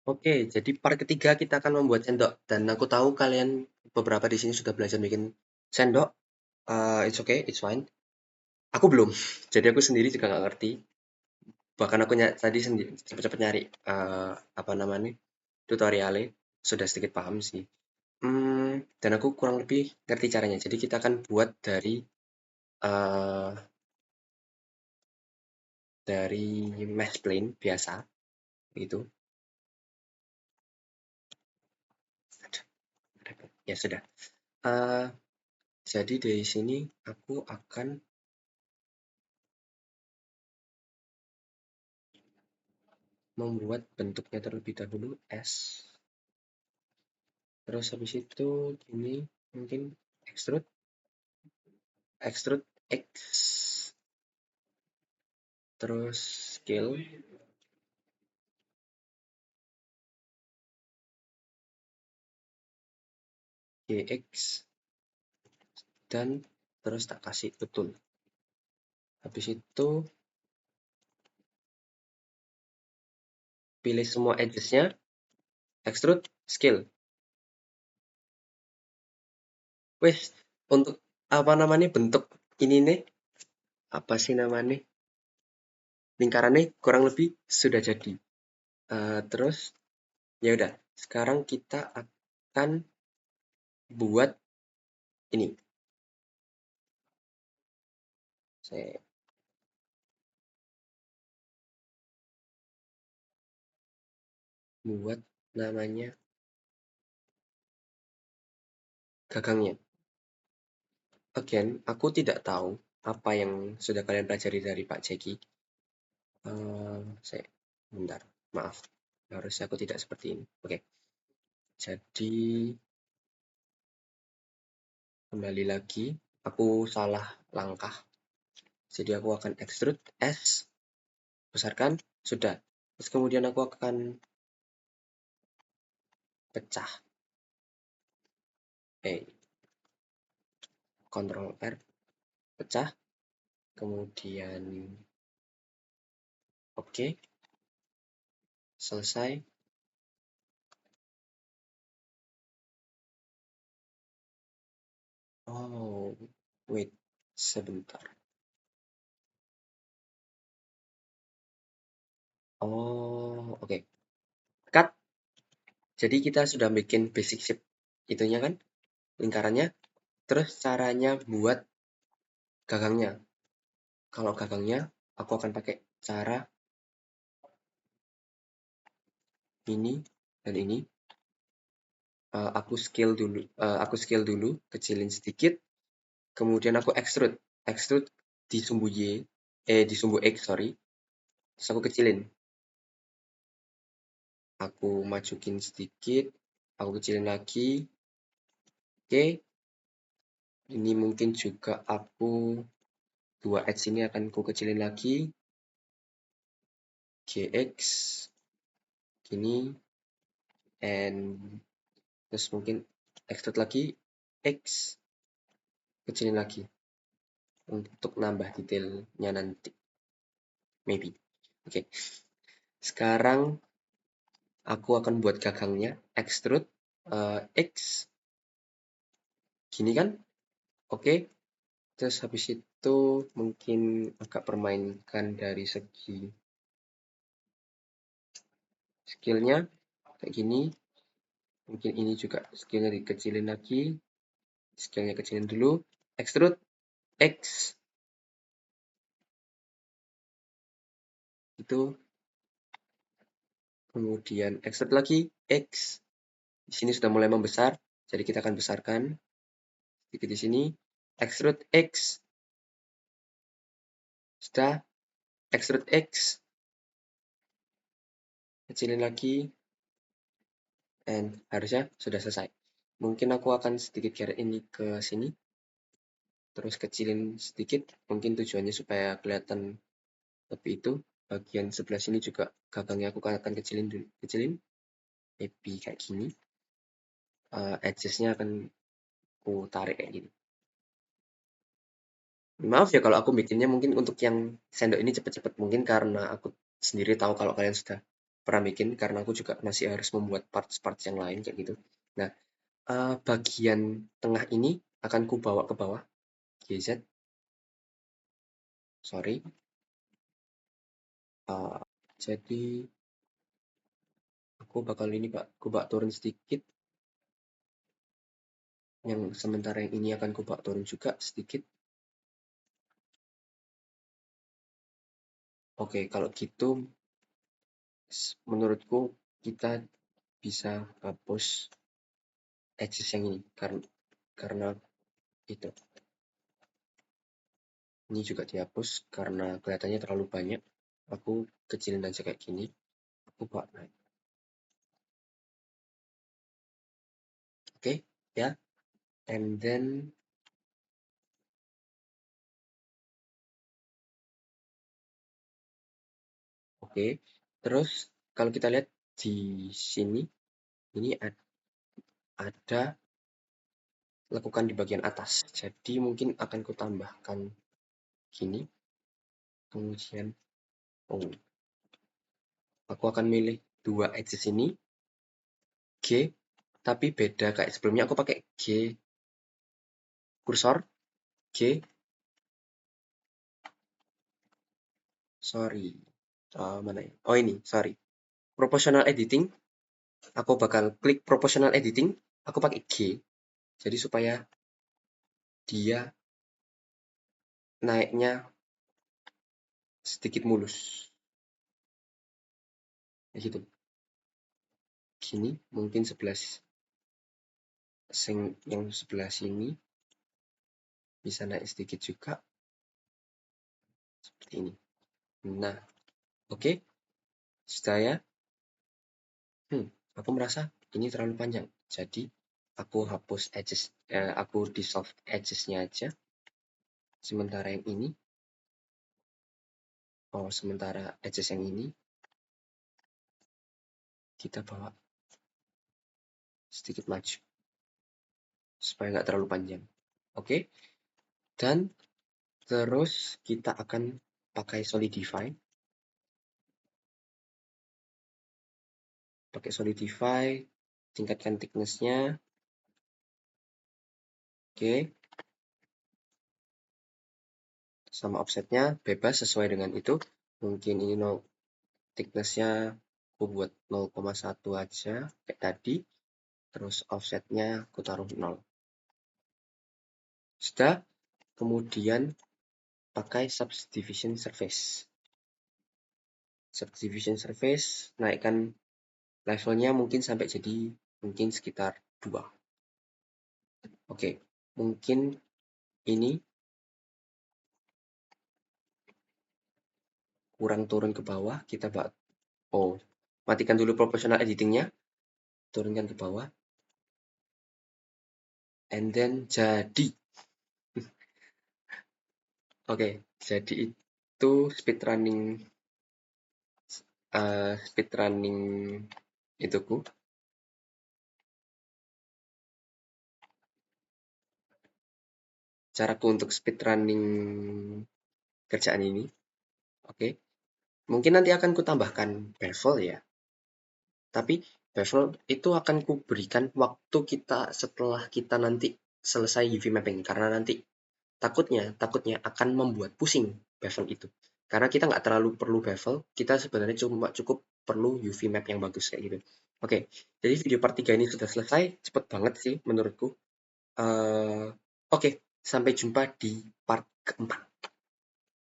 Oke, jadi part ketiga kita akan membuat sendok. Dan aku tahu kalian beberapa di sini sudah belajar bikin sendok. It's okay, it's fine. Aku belum. Jadi aku sendiri juga nggak ngerti. Bahkan aku tadi sendiri cepet-cepet nyari apa namanya tutorialnya. Sudah sedikit paham sih. Dan aku kurang lebih ngerti caranya. Jadi kita akan buat uh, dari mesh plane biasa, itu. Ya sudah. Uh, jadi dari sini aku akan membuat bentuknya terlebih dahulu S, terus habis itu gini, mungkin extrude extrude X, terus scale GX, dan terus tak kasih betul. Habis itu pilih semua edges-nya, extrude scale. Wes, untuk apa namanya bentuk ini nih, apa sih namanya, lingkarannya kurang lebih sudah jadi. Terus ya udah, sekarang kita akan buat ini. Saya buat namanya gagangnya. Again, aku tidak tahu apa yang sudah kalian pelajari dari Pak Jeki. Saya bentar, maaf. Harusnya aku tidak seperti ini. Oke, jadi kembali lagi. Aku salah langkah. Jadi aku akan extrude S, besarkan, sudah. Terus kemudian aku akan pecah. Ctrl R, pecah. Kemudian oke, selesai. Oh, wait, sebentar. Oh, oke. Cut. Jadi kita sudah bikin basic shape itunya kan, lingkarannya. Terus caranya buat gagangnya. Kalau gagangnya, aku akan pakai cara ini dan ini. Aku scale dulu, kecilin sedikit. Kemudian aku extrude, extrude di sumbu Y, di sumbu X, sorry. Terus aku kecilin. Aku majukin sedikit, aku kecilin lagi. Oke, ini mungkin juga aku dua edge ini akan aku kecilin lagi. GX gini, and terus mungkin extrude lagi X, kecilin lagi untuk nambah detailnya nanti, maybe. Oke, sekarang aku akan buat gagangnya, extrude X gini kan, oke. Terus habis itu mungkin agak permainkan dari segi skillnya kayak gini. Mungkin ini juga skillnya dikecilin lagi, skillnya kecilin dulu, extrude X, itu. Kemudian extrude lagi X. Di sini sudah mulai membesar, jadi kita akan besarkan sedikit di sini. Extrude X. Sudah, extrude X. Kecilin lagi, dan harusnya sudah selesai. Mungkin aku akan sedikit geser ini ke sini, terus kecilin sedikit. Mungkin tujuannya supaya kelihatan lebih itu. Bagian sebelah sini juga gagangnya aku akan kecilin, maybe kayak gini. Edges-nya akan aku tarik kayak gini. Maaf ya kalau aku bikinnya mungkin untuk yang sendok ini cepet-cepet, mungkin karena aku sendiri tahu kalau kalian sudah pernah bikin karena aku juga masih harus membuat parts-parts yang lain kayak gitu. Nah, bagian tengah ini akan ku bawa ke bawah, GZ, sorry. Jadi aku bakal ini Pak, ku bawa turun sedikit. Yang sementara yang ini akan ku bawa turun juga sedikit. Oke, kalau gitu menurutku kita bisa hapus edges yang ini karena itu. Ini juga dihapus karena kelihatannya terlalu banyak. Aku kecilin aja kayak gini. Aku bawa naik. Oke, ya. And then oke. Terus kalau kita lihat di sini ini ada lekukan di bagian atas. Jadi mungkin akan ku tambahkan gini. Kemudian aku akan milih dua edges ini G, tapi beda kayak sebelumnya aku pakai G kursor G, sorry, mana ya? Oh ini, sorry. Proportional editing, aku bakal klik proportional editing, aku pakai G, jadi supaya dia naiknya sedikit mulus, kayak gitu. Gini, mungkin yang sebelah sini bisa naik sedikit juga, seperti ini. Nah, oke, sudah ya. Aku merasa ini terlalu panjang, jadi aku hapus edges, aku dissolve edges-nya aja. Sementara yang ini, sementara edges yang ini kita bawa sedikit maju supaya nggak terlalu panjang. Oke, dan terus kita akan pakai solidify. Tingkatkan thickness-nya. Oke, sama offset-nya bebas sesuai dengan itu. Mungkin ini thickness-nya aku buat 0,1 aja kayak tadi. Terus offset-nya aku taruh 0. Sudah, kemudian pakai subdivision surface. Subdivision surface, naikkan levelnya mungkin sampai jadi mungkin sekitar 2. Oke, mungkin ini kurang turun ke bawah, kita matikan dulu proportional editing-nya, turunkan ke bawah, and then jadi. Oke, jadi itu speedrunning ituku. Caraku untuk speedrunning kerjaan ini. Oke. Mungkin nanti akan kutambahkan bevel ya. Tapi bevel itu akan kuberikan waktu kita setelah kita nanti selesai UV mapping. Karena nanti takutnya akan membuat pusing bevel itu. Karena kita nggak terlalu perlu bevel, kita sebenarnya cuma cukup perlu UV map yang bagus kayak gitu. Oke, jadi video part 3 ini sudah selesai, cepet banget sih menurutku. Oke, sampai jumpa di part keempat.